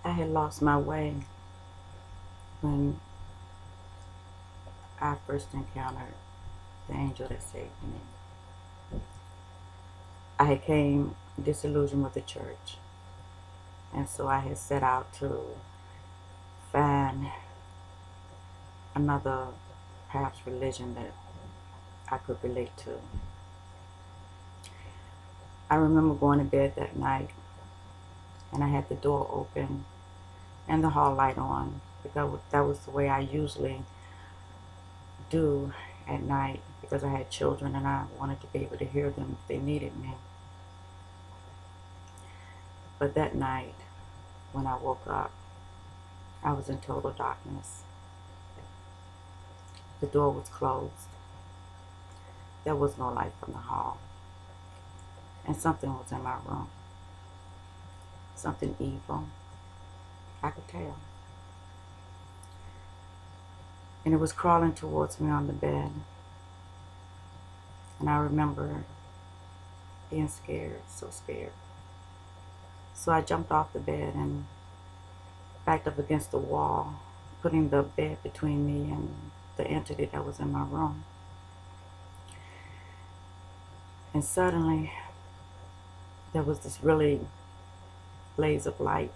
I had lost my way when I first encountered the angel that saved me. I had came disillusioned with the church, and so I had set out to find another, perhaps, religion that I could relate to. I remember going to bed that night, and I had the door open and the hall light on, because that was the way I usually do at night, because I had children and I wanted to be able to hear them if they needed me. But that night, when I woke up, I was in total darkness. The door was closed. There was no light from the hall. And something was in my room. Something evil. I could tell. And it was crawling towards me on the bed. And I remember being scared, so scared. So I jumped off the bed and backed up against the wall, putting the bed between me and the entity that was in my room. And suddenly, there was this really blaze of light.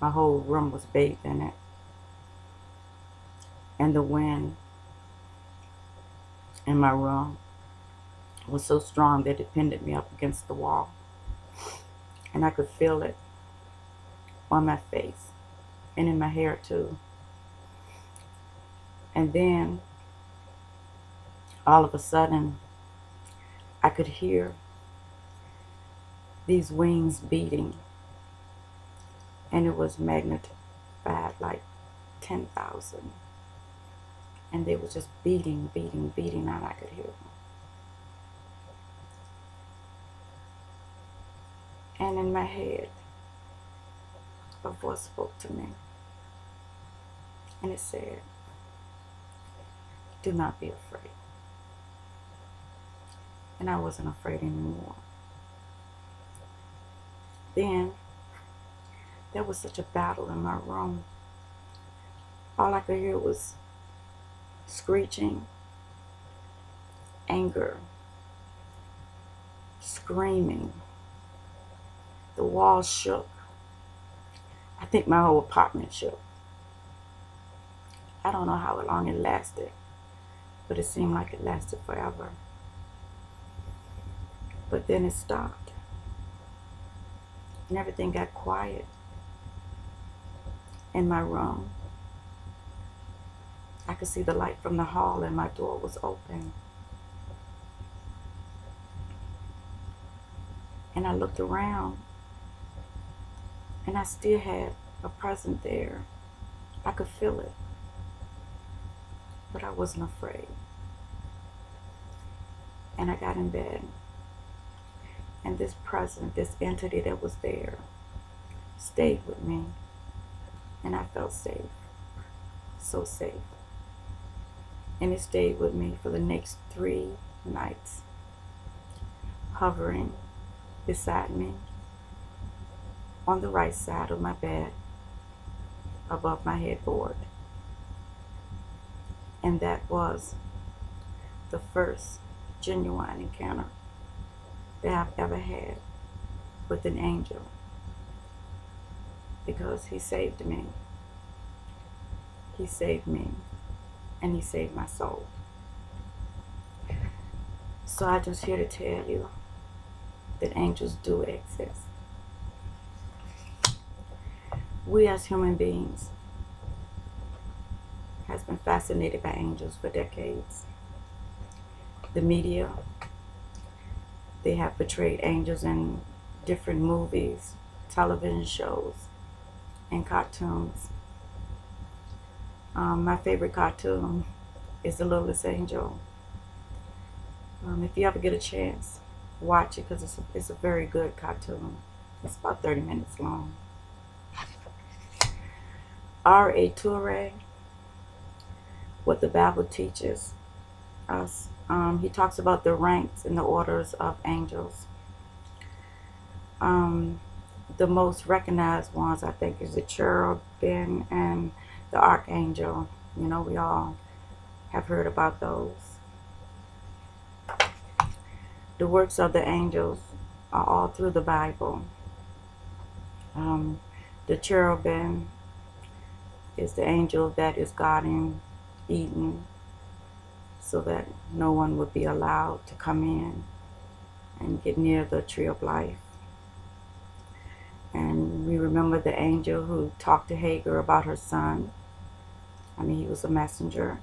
My whole room was bathed in it. And the wind in my room was so strong that it pinned me up against the wall. And I could feel it on my face and in my hair too. And then, all of a sudden, I could hear these wings beating. And it was magnified like 10,000. And they were just beating, beating, beating, and I could hear them. And in my head, a voice spoke to me. And it said, "Do not be afraid." And I wasn't afraid anymore. Then, there was such a battle in my room. All I could hear was screeching, anger, screaming. The walls shook. I think my whole apartment shook. I don't know how long it lasted, but it seemed like it lasted forever. But then it stopped, and everything got quiet in my room. I could see the light from the hall, and my door was open. And I looked around, and I still had a presence there. I could feel it, but I wasn't afraid. And I got in bed, and this presence, this entity that was there, stayed with me, and I felt safe, so safe. And it stayed with me for the next 3 nights, hovering beside me on the right side of my bed, above my headboard. And that was the first genuine encounter that I've ever had with an angel, because he saved me. He saved me, and he saved my soul. So I'm just here to tell you that angels do exist. We as human beings has been fascinated by angels for decades. The media, they have portrayed angels in different movies, television shows, and cartoons. My favorite cartoon is The Littlest Angel. If you ever get a chance, watch it, because it's a very good cartoon. It's about 30 minutes long. R.A. Torre, what the Bible teaches us, he talks about the ranks and the orders of angels. the most recognized ones, I think, is the cherubim and the archangel. You know, we all have heard about those. The works of the angels are all through the Bible. The cherubim is the angel that is guarding Eden so that no one would be allowed to come in and get near the tree of life. And we remember the angel who talked to Hagar about her son. I mean, he was a messenger.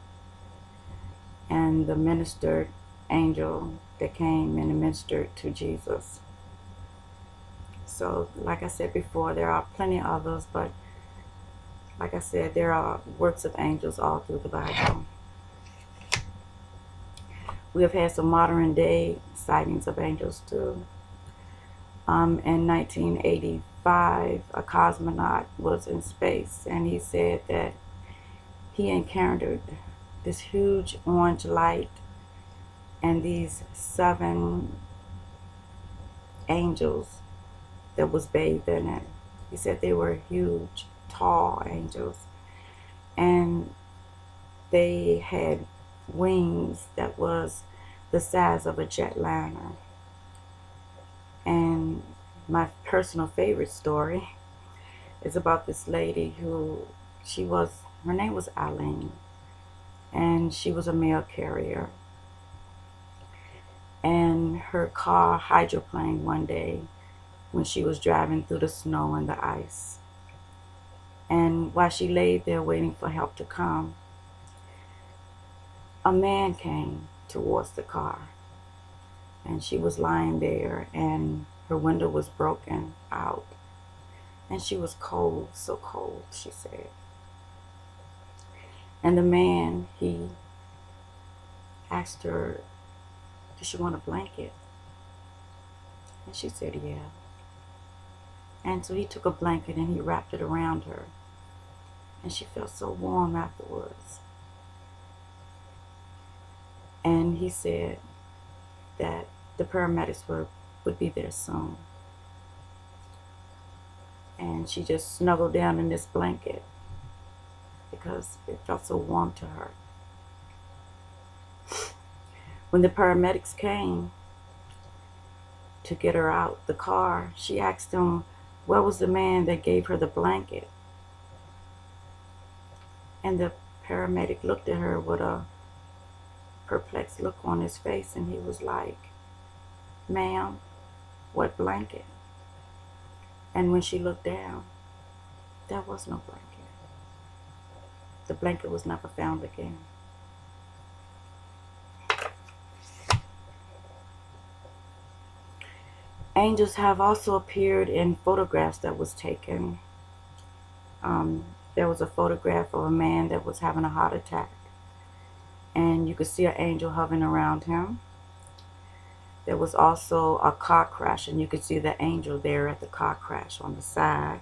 And the ministered angel that came and ministered to Jesus. So, like I said before, there are plenty of others, but like I said, there are works of angels all through the Bible. We have had some modern day sightings of angels too. In 1985, a cosmonaut was in space, and he said that he encountered this huge orange light and these 7 angels that was bathed in it. He said they were huge, tall angels, and they had wings that was the size of a jetliner. And my personal favorite story is about this lady who her name was Eileen, and she was a mail carrier. And her car hydroplaned one day when she was driving through the snow and the ice. And while she laid there waiting for help to come, a man came towards the car. And she was lying there, and her window was broken out. And she was cold, so cold, she said. And the man, he asked her, did she want a blanket? And she said, yeah. And so he took a blanket and he wrapped it around her. And she felt so warm afterwards. And he said that the paramedics would be there soon. And she just snuggled down in this blanket because it felt so warm to her. When the paramedics came to get her out the car, she asked them, where was the man that gave her the blanket? And the paramedic looked at her with a perplexed look on his face, and he was like, ma'am, what blanket? And when she looked down, there was no blanket. The blanket was never found again. Angels have also appeared in photographs that was taken. There was a photograph of a man that was having a heart attack, and you could see an angel hovering around him. There was also a car crash, and you could see the angel there at the car crash on the side.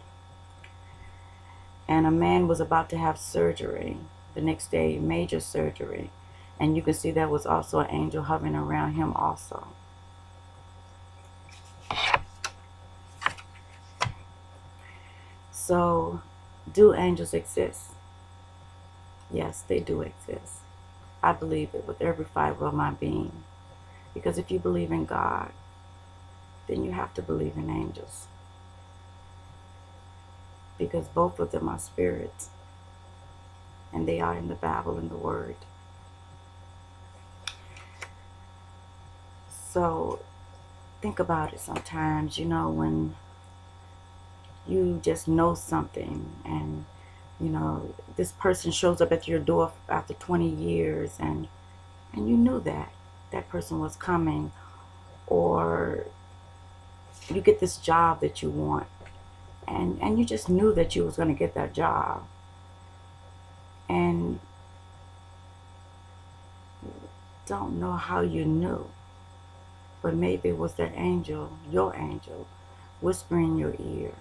And a man was about to have surgery the next day, major surgery, and you could see there was also an angel hovering around him also. So, do angels exist? Yes, they do exist. I believe it with every fiber of my being. Because if you believe in God, then you have to believe in angels. Because both of them are spirits. And they are in the Bible and the Word. So, think about it sometimes, you know, when you just know something, and you know this person shows up at your door after 20 years, and you knew that person was coming, or you get this job that you want, and you just knew that you was going to get that job, and don't know how you knew, but maybe it was that angel, your angel, whispering in your ear,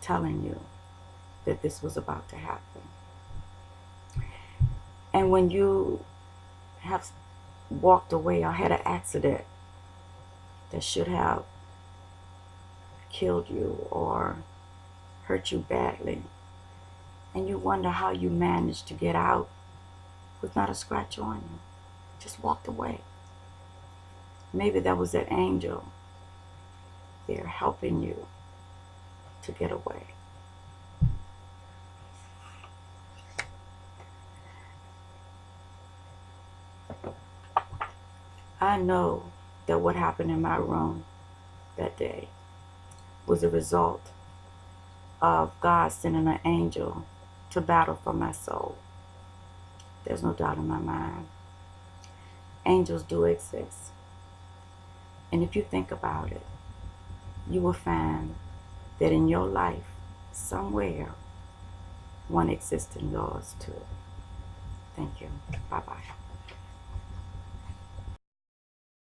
telling you that this was about to happen. And when you have walked away or had an accident that should have killed you or hurt you badly, and you wonder how you managed to get out with not a scratch on you, just walked away. Maybe that was that angel there helping you to get away. I know that what happened in my room that day was a result of God sending an angel to battle for my soul. There's no doubt in my mind. Angels do exist. And if you think about it, you will find that in your life, somewhere, one exists in yours too. Thank you. Bye-bye.